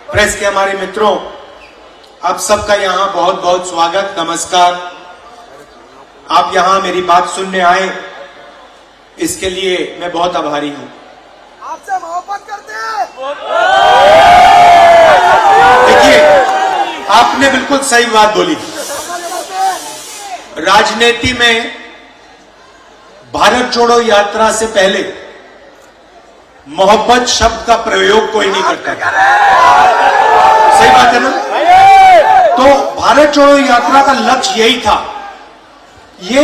Press के हमारे मित्रों, आप सबका यहाँ बहुत बहुत स्वागत, नमस्कार। आप यहाँ मेरी बात सुनने आए, इसके लिए मैं बहुत आभारी हूँ। आपसे मोहब्बत करते हैं। देखिए, आपने बिल्कुल सही बात बोली। राजनीति में भारत छोड़ो यात्रा से पहले मोहब्बत शब्द का प्रयोग कोई नहीं करता। सही बात है ना? तो भारत छोड़ो यात्रा का लक्ष्य यही था। ये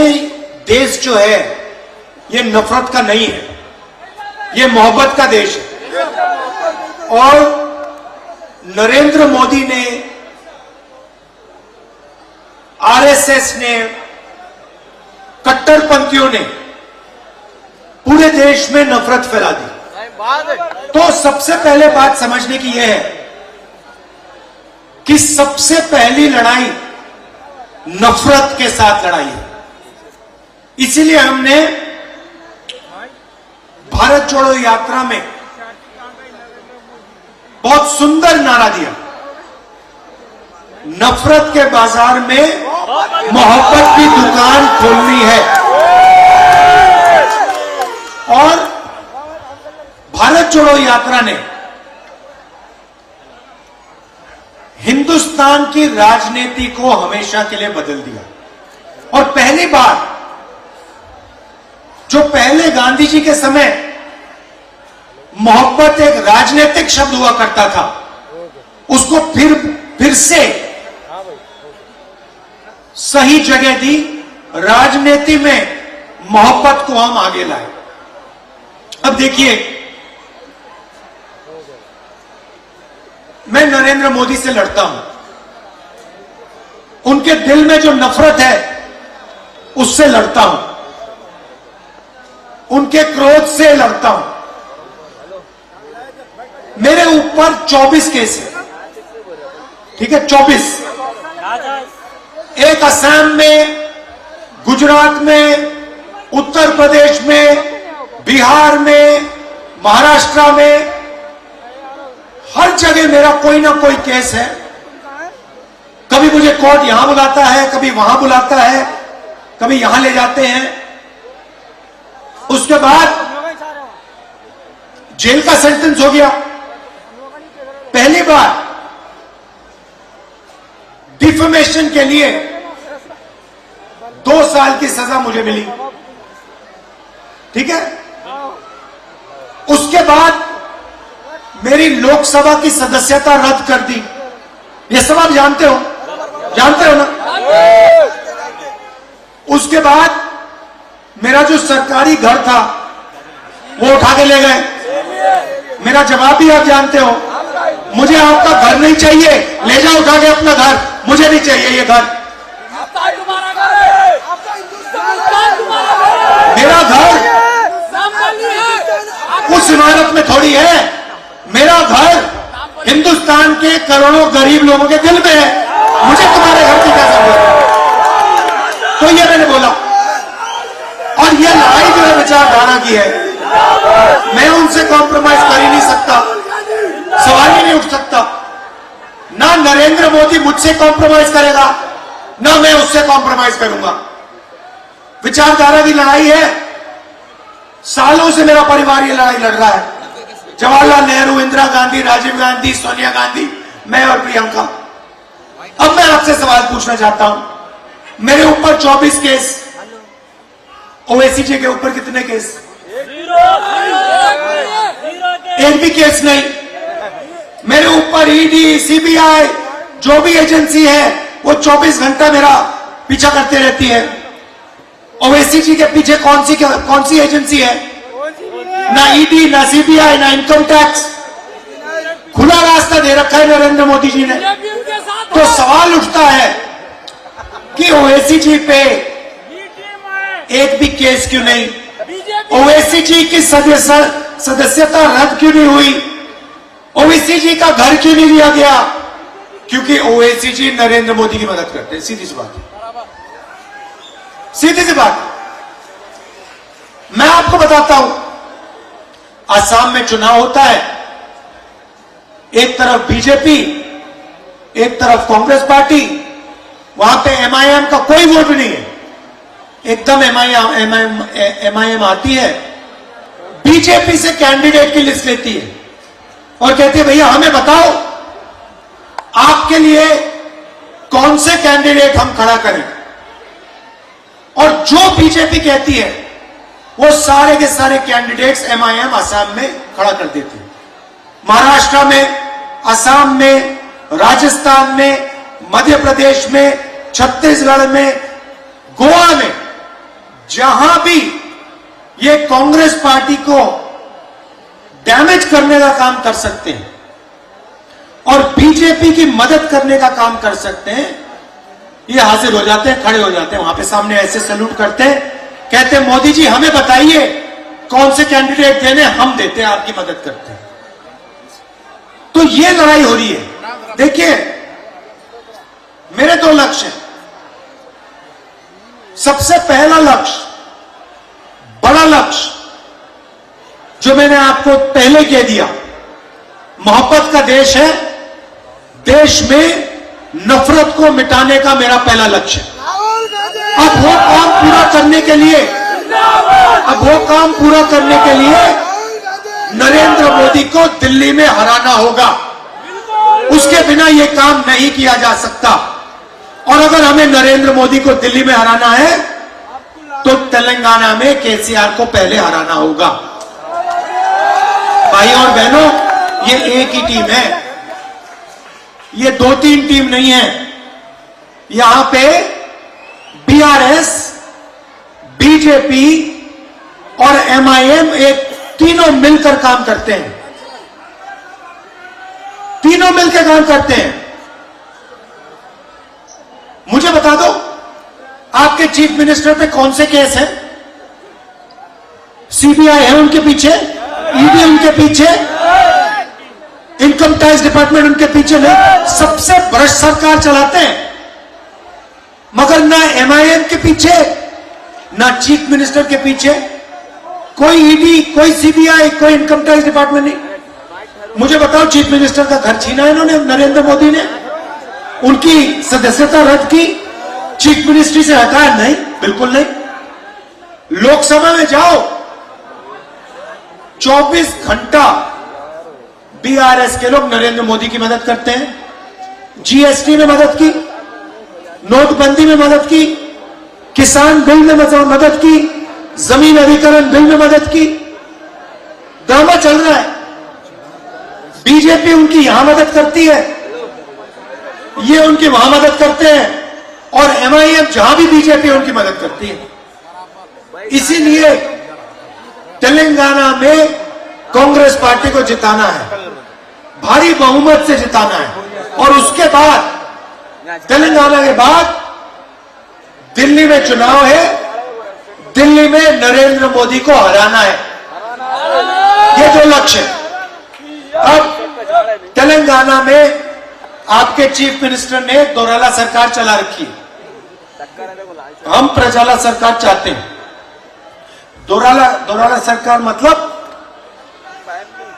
देश जो है ये नफरत का नहीं है, ये मोहब्बत का देश है। और नरेंद्र मोदी ने, आरएसएस ने, कट्टरपंथियों ने पूरे देश में नफरत फैला दी। तो सबसे पहले बात समझने की यह है कि सबसे पहली लड़ाई नफरत के साथ लड़ाई है। इसीलिए हमने भारत छोड़ो यात्रा में बहुत सुंदर नारा दिया, नफरत के बाजार में मोहब्बत की दुकान खोलनी है। और भारत छोड़ो यात्रा ने हिंदुस्तान की राजनीति को हमेशा के लिए बदल दिया। और पहली बार, जो पहले गांधी जी के समय मोहब्बत एक राजनीतिक शब्द हुआ करता था, उसको फिर से सही जगह दी। राजनीति में मोहब्बत को हम आगे लाए। अब देखिए, मैं नरेंद्र मोदी से लड़ता हूं, उनके दिल में जो नफरत है उससे लड़ता हूं, उनके क्रोध से लड़ता हूं। मेरे ऊपर 24 केस है, ठीक है, 24। एक असम में, गुजरात में, उत्तर प्रदेश में, बिहार में, महाराष्ट्र में, हर जगह मेरा कोई ना कोई केस है। कभी मुझे कोर्ट यहां बुलाता है, कभी वहां बुलाता है, कभी यहां ले जाते हैं। उसके बाद जेल का सेंटेंस हो गया। पहली बार डिफेमेशन के लिए 2 साल की सजा मुझे मिली, ठीक है। उसके बाद मेरी लोकसभा की सदस्यता रद्द कर दी। ये सब आप जानते हो ना? उसके बाद मेरा जो सरकारी घर था वो उठा के ले गए। मेरा जवाब भी आप जानते हो, मुझे आपका घर नहीं चाहिए, ले जाओ उठा के अपना घर, मुझे नहीं चाहिए ये घर। मेरा घर उस इमारत में थोड़ी है, मेरा घर हिंदुस्तान के करोड़ों गरीब लोगों के दिल में है। मुझे तुम्हारे घर की क्या जरूरत है? तो ये मैंने बोला। और ये लड़ाई जो है विचारधारा की है, मैं उनसे कॉम्प्रोमाइज कर ही नहीं सकता, सवाल ही नहीं उठ सकता। ना नरेंद्र मोदी मुझसे कॉम्प्रोमाइज करेगा, ना मैं उससे कॉम्प्रोमाइज करूंगा। विचारधारा की लड़ाई है। सालों से मेरा परिवार ये लड़ाई लड़ रहा है। जवाहरलाल नेहरू, इंदिरा गांधी, राजीव गांधी, सोनिया गांधी, मैं और प्रियंका। अब मैं आपसे सवाल पूछना चाहता हूं, मेरे ऊपर 24 केस, ओवैसी जी के ऊपर कितने केस? एक भी केस नहीं। मेरे ऊपर ईडी, सीबीआई, जो भी एजेंसी है वो 24 घंटा मेरा पीछा करते रहती है। ओवैसी जी के पीछे कौन सी एजेंसी है? ना ईडी, ना सीबीआई, ना इनकम टैक्स। खुला रास्ता दे रखा है नरेंद्र मोदी जी ने। तो सवाल उठता है कि ओवैसी जी पे एक भी केस क्यों नहीं? ओवैसी जी की सदस्यता रद्द क्यों नहीं हुई? ओवैसी जी का घर क्यों नहीं लिया गया? क्योंकि ओवैसी जी नरेंद्र मोदी की मदद करते हैं। सीधी सी बात है, सीधी सी बात। मैं आपको बताता हूं, असम में चुनाव होता है, एक तरफ बीजेपी, एक तरफ कांग्रेस पार्टी, वहां पे एमआईएम का कोई वोट नहीं है। एकदम एमआईएम आती है, बीजेपी से कैंडिडेट की लिस्ट लेती है और कहती है भैया हमें बताओ आपके लिए कौन से कैंडिडेट हम खड़ा करें। और जो बीजेपी कहती है वो सारे के सारे कैंडिडेट्स एमआईएम असम में खड़ा कर देती है। महाराष्ट्र में, असम में, राजस्थान में, मध्य प्रदेश में, छत्तीसगढ़ में, गोवा में, जहां भी ये कांग्रेस पार्टी को डैमेज करने का काम कर सकते हैं और बीजेपी की मदद करने का काम कर सकते हैं, ये हाजिर हो जाते हैं, खड़े हो जाते हैं वहां पे सामने, ऐसे सैल्यूट करते हैं, कहते हैं मोदी जी हमें बताइए कौन से कैंडिडेट देने, हम देते हैं, आपकी मदद करते हैं। तो ये लड़ाई हो रही है। देखिए मेरे दो लक्ष्य हैं। सबसे पहला लक्ष्य, बड़ा लक्ष्य जो मैंने आपको पहले कह दिया, मोहब्बत का देश है, देश में नफरत को मिटाने का मेरा पहला लक्ष्य है। राहुल गांधी अब वो काम पूरा करने के लिए, राहुल गांधी नरेंद्र मोदी को दिल्ली में हराना होगा। उसके बिना यह काम नहीं किया जा सकता। और अगर हमें नरेंद्र मोदी को दिल्ली में हराना है तो तेलंगाना में केसीआर को पहले हराना होगा। भाइयों और बहनों, ये एक ही टीम है, ये 2-3 टीम नहीं है। यहां पे बीआरएस, बीजेपी और एमआईएम एक तीनों मिलकर काम करते हैं, तीनों मिलकर काम करते हैं। मुझे बता दो आपके चीफ मिनिस्टर पे कौन से केस हैं? सीबीआई है उनके पीछे, ईडी उनके पीछे, इनकम टैक्स डिपार्टमेंट उनके पीछे नहीं। सबसे भ्रष्ट सरकार चलाते हैं, मगर ना एमआईएम के पीछे, ना चीफ मिनिस्टर के पीछे कोई ईडी, कोई सीबीआई, कोई इनकम टैक्स डिपार्टमेंट नहीं। मुझे बताओ चीफ मिनिस्टर का घर छीना इन्होंने, नरेंद्र मोदी ने, उनकी सदस्यता रद्द की, चीफ मिनिस्ट्री से हटाया? नहीं, बिल्कुल नहीं। लोकसभा में जाओ, 24 घंटा बीआरएस के लोग नरेंद्र मोदी की मदद करते हैं। जीएसटी में मदद की, नोटबंदी में मदद की, किसान बिल में मदद की, जमीन अधिग्रहण बिल में मदद की। ड्रामा चल रहा है। बीजेपी उनकी यहां मदद करती है, ये उनकी वहां मदद करते हैं, और एमआईएम जहां भी बीजेपी उनकी मदद करती है। इसीलिए तेलंगाना में कांग्रेस पार्टी को जिताना है, भारी बहुमत से जिताना है, और उसके बाद तेलंगाना के बाद दिल्ली में चुनाव है, दिल्ली में नरेंद्र मोदी को हराना है। ये दो लक्ष्य है। अब तेलंगाना में आपके चीफ मिनिस्टर ने दोराला सरकार चला रखी है। हम प्रजाला सरकार चाहते हैं। दोराला सरकार मतलब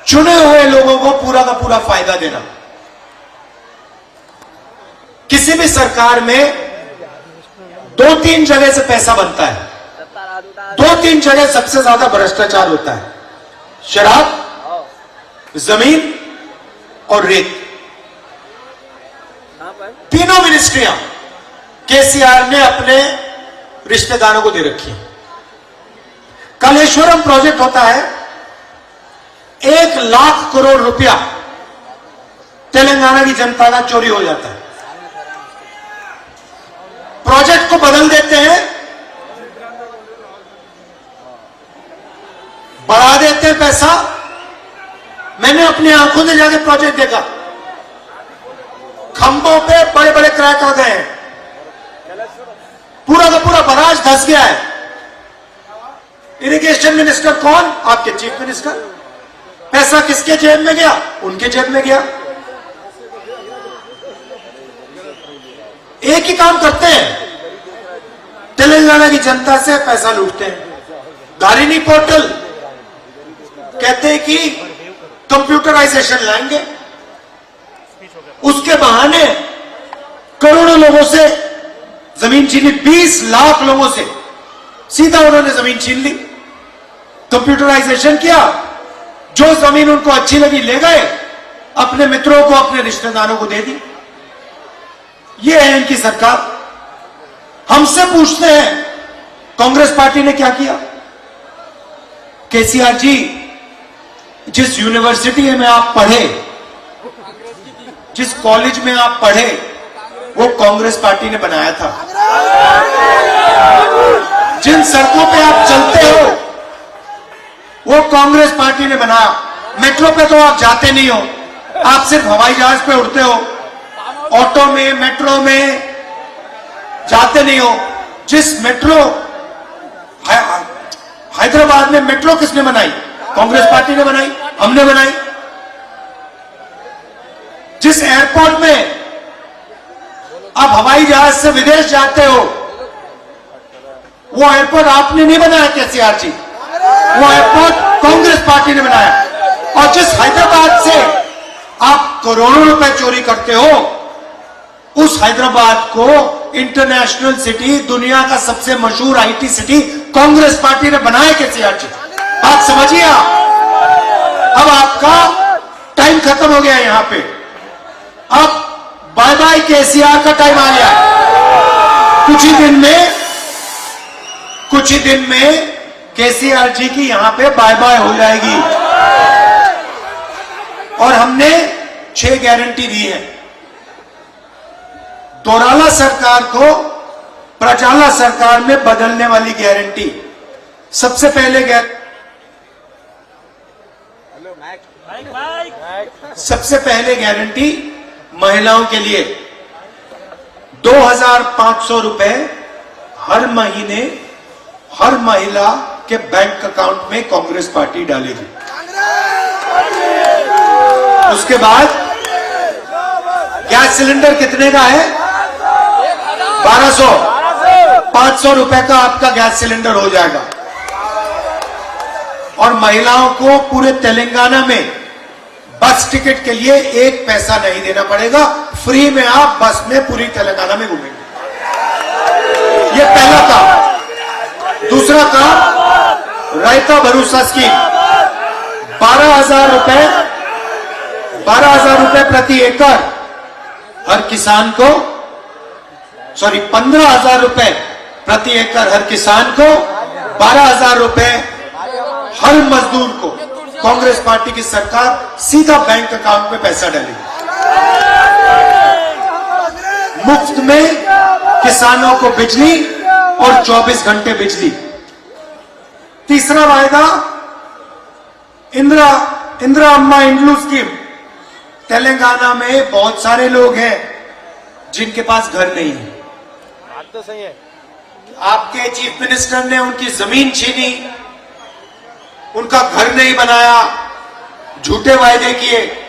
चुने हुए लोगों को पूरा का पूरा फायदा देना। किसी भी सरकार में 2-3 जगह से पैसा बनता है, 2-3 जगह सबसे ज्यादा भ्रष्टाचार होता है, शराब, जमीन और रेत। तीनों मिनिस्ट्रियां केसीआर ने अपने रिश्तेदारों को दे रखी है। कालेश्वरम प्रोजेक्ट होता है, 1 लाख करोड़ रुपया तेलंगाना की जनता का चोरी हो जाता है। प्रोजेक्ट को बदल देते हैं, बढ़ा देते हैं पैसा। मैंने अपनी आंखों से जाके प्रोजेक्ट देखा, खंभों पे बड़े बड़े क्रैक आ गए हैं, पूरा का पूरा बराज धंस गया है। इरिगेशन मिनिस्टर कौन? आपके चीफ मिनिस्टर। पैसा किसके जेब में गया? उनके जेब में गया। एक ही काम करते हैं, तेलंगाना की जनता से पैसा लूटते हैं। दारिनी पोर्टल कहते हैं कि कंप्यूटराइजेशन लाएंगे, उसके बहाने करोड़ों लोगों से जमीन छीनी, 20 लाख लोगों से सीधा उन्होंने जमीन छीन ली, कंप्यूटराइजेशन किया, जो जमीन उनको अच्छी लगी ले गए, अपने मित्रों को अपने रिश्तेदारों को दे दी। ये है इनकी सरकार। हमसे पूछते हैं कांग्रेस पार्टी ने क्या किया? केसीआर जी, जिस यूनिवर्सिटी में आप पढ़े, जिस कॉलेज में आप पढ़े, वो कांग्रेस पार्टी ने बनाया था। जिन सड़कों पे आप चलते हो, वो कांग्रेस पार्टी ने बनाया। मेट्रो पे तो आप जाते नहीं हो, आप सिर्फ हवाई जहाज पे उड़ते हो, ऑटो में, मेट्रो में जाते नहीं हो। जिस मेट्रो हैदराबाद में मेट्रो किसने बनाई? कांग्रेस पार्टी ने बनाई, हमने बनाई। जिस एयरपोर्ट में आप हवाई जहाज से विदेश जाते हो, वो एयरपोर्ट आपने नहीं बनाया केसीआर जी, वो एयरपोर्ट कांग्रेस पार्टी ने बनाया। और जिस हैदराबाद से आप करोड़ों रुपए चोरी करते हो, उस हैदराबाद को इंटरनेशनल सिटी, दुनिया का सबसे मशहूर आईटी सिटी कांग्रेस पार्टी ने बनाया केसीआर जी। बात समझिए आप। अब आपका टाइम खत्म हो गया यहां पे, अब बाय बाय केसीआर का टाइम आ गया। कुछ ही दिन में केसीआर जी की यहां पे बाय बाय हो जाएगी। और हमने 6 गारंटी दी है। दोराला सरकार को प्रजाला सरकार में बदलने वाली गारंटी। सबसे पहले गारंटी महिलाओं के लिए 2,500 रुपए हर महीने हर महिला के बैंक अकाउंट में कांग्रेस पार्टी डालेगी। उसके बाद गैस सिलेंडर कितने का है? 1200। 500 रुपए का आपका गैस सिलेंडर हो जाएगा। और महिलाओं को पूरे तेलंगाना में बस टिकट के लिए 1 पैसा नहीं देना पड़ेगा, फ्री में आप बस में पूरी तेलंगाना में घूमेंगे। ये पहला काम। दूसरा काम, रायता भरोसा स्कीम। 12,000 रुपए प्रति एकड़ हर किसान को, 15,000 रुपए प्रति एकड़ हर किसान को, 12,000 रुपए हर मजदूर को कांग्रेस पार्टी की सरकार सीधा बैंक अकाउंट में पैसा डालेगी। मुफ्त में किसानों को बिजली और 24 घंटे बिजली। तीसरा वायदा, इंदिरा अम्मा इंड्लू स्कीम। तेलंगाना में बहुत सारे लोग हैं जिनके पास घर नहीं है। बात तो सही है। आपके चीफ मिनिस्टर ने उनकी जमीन छीनी, उनका घर नहीं बनाया, झूठे वायदे किए।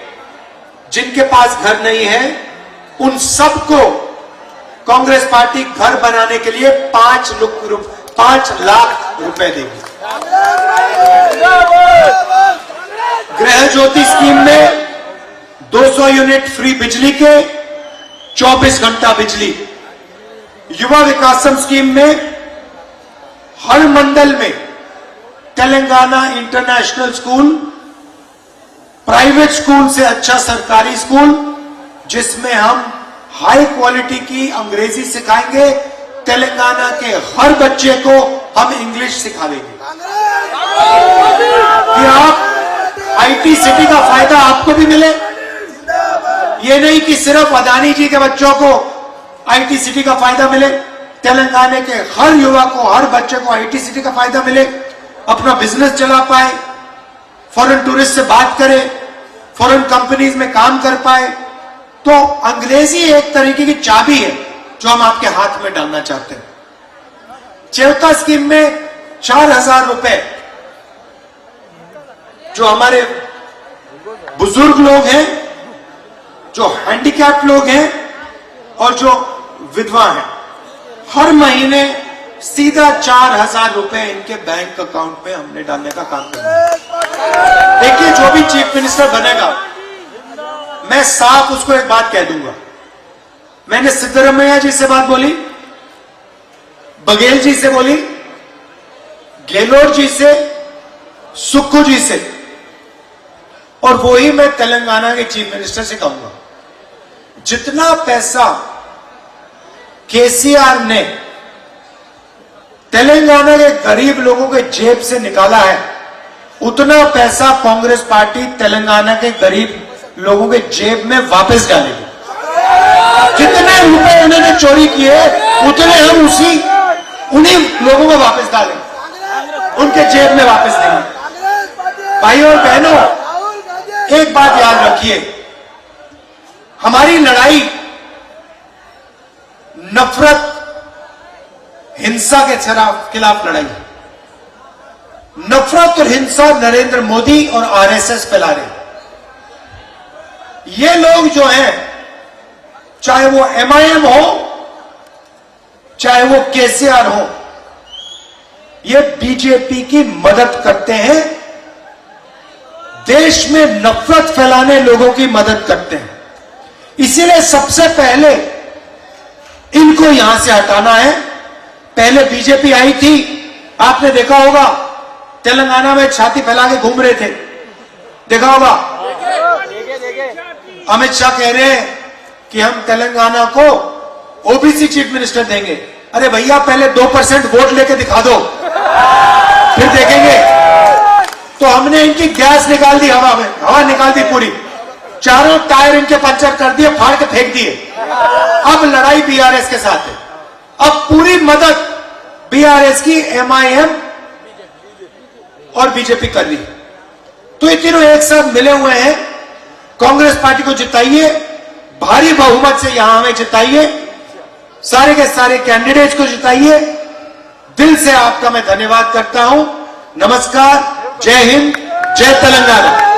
जिनके पास घर नहीं है, उन सबको कांग्रेस पार्टी घर बनाने के लिए 5 लाख रुपए देगी। गृह ज्योति स्कीम में 200 यूनिट फ्री बिजली के, 24 घंटा बिजली। युवा विकासम स्कीम में हर मंडल में Telangana international school, private school से अच्छा सरकारी स्कूल, जिसमें हम हाई क्वालिटी की अंग्रेजी सिखाएंगे। तेलंगाना के हर बच्चे को हम इंग्लिश सिखा देंगे कि आप आईटी सिटी का फायदा आपको भी मिले। ये नहीं कि सिर्फ अदानी जी के बच्चों को आईटी सिटी का फायदा मिले, तेलंगाना के हर युवा को, हर बच्चे को आईटी सिटी का फायदा मिले, अपना बिजनेस चला पाए, फॉरेन टूरिस्ट से बात करे, फॉरेन कंपनीज में काम कर पाए। तो अंग्रेजी एक तरीके की चाबी है जो हम आपके हाथ में डालना चाहते हैं। चेवता स्कीम में 4,000 रुपए जो हमारे बुजुर्ग लोग हैं, जो हैंडीकैप लोग हैं और जो विधवा हैं, हर महीने सीधा 4,000 रुपए इनके बैंक अकाउंट में हमने डालने का काम करना है। देखिए, जो भी चीफ मिनिस्टर बनेगा, मैं साफ उसको एक बात कह दूंगा। मैंने सिद्धरमैया जी से बात बोली, बघेल जी से बोली, गहलोत जी से, सुक्खू जी से, और वही मैं तेलंगाना के चीफ मिनिस्टर से कहूंगा। जितना पैसा केसीआर ने तेलंगाना के गरीब लोगों के जेब से निकाला है, उतना पैसा कांग्रेस पार्टी तेलंगाना के गरीब लोगों के जेब में वापस डालेगी। जितने रुपए उन्होंने चोरी किए उतने हम उन्हीं लोगों को वापस डालेंगे, उनके जेब में वापस देंगे। भाइयों और बहनों, राहुल गांधी एक बात याद रखिए, हमारी लड़ाई नफरत, हिंसा के खिलाफ लड़ाई है। नफरत और हिंसा नरेंद्र मोदी और आरएसएस फैला रहे हैं। ये लोग जो हैं, चाहे वो एमआईएम हो, चाहे वो केसीआर हो, ये बीजेपी की मदद करते हैं, देश में नफरत फैलाने लोगों की मदद करते हैं। इसीलिए सबसे पहले इनको यहां से हटाना है। पहले बीजेपी आई थी, आपने देखा होगा, तेलंगाना में छाती फैला के घूम रहे थे, देखा होगा। अमित शाह कह रहे हैं कि हम तेलंगाना को ओबीसी चीफ मिनिस्टर देंगे। अरे भैया, पहले 2% वोट लेके दिखा दो, फिर देखेंगे। तो हमने इनकी गैस निकाल दी, हवा निकाल दी पूरी, चारों टायर इनके पंचर कर दिए, फाड़ के फेंक दिए। अब लड़ाई बीआरएस के साथ है। अब पूरी मदद बीआरएस की एमआईएम और बीजेपी कर रही है। तो ये तीनों एक साथ मिले हुए हैं। कांग्रेस पार्टी को जिताइए, भारी बहुमत से यहां हमें जिताइए, सारे के सारे कैंडिडेट्स को जिताइए। दिल से आपका मैं धन्यवाद करता हूं। नमस्कार, जय हिंद, जय तेलंगाना।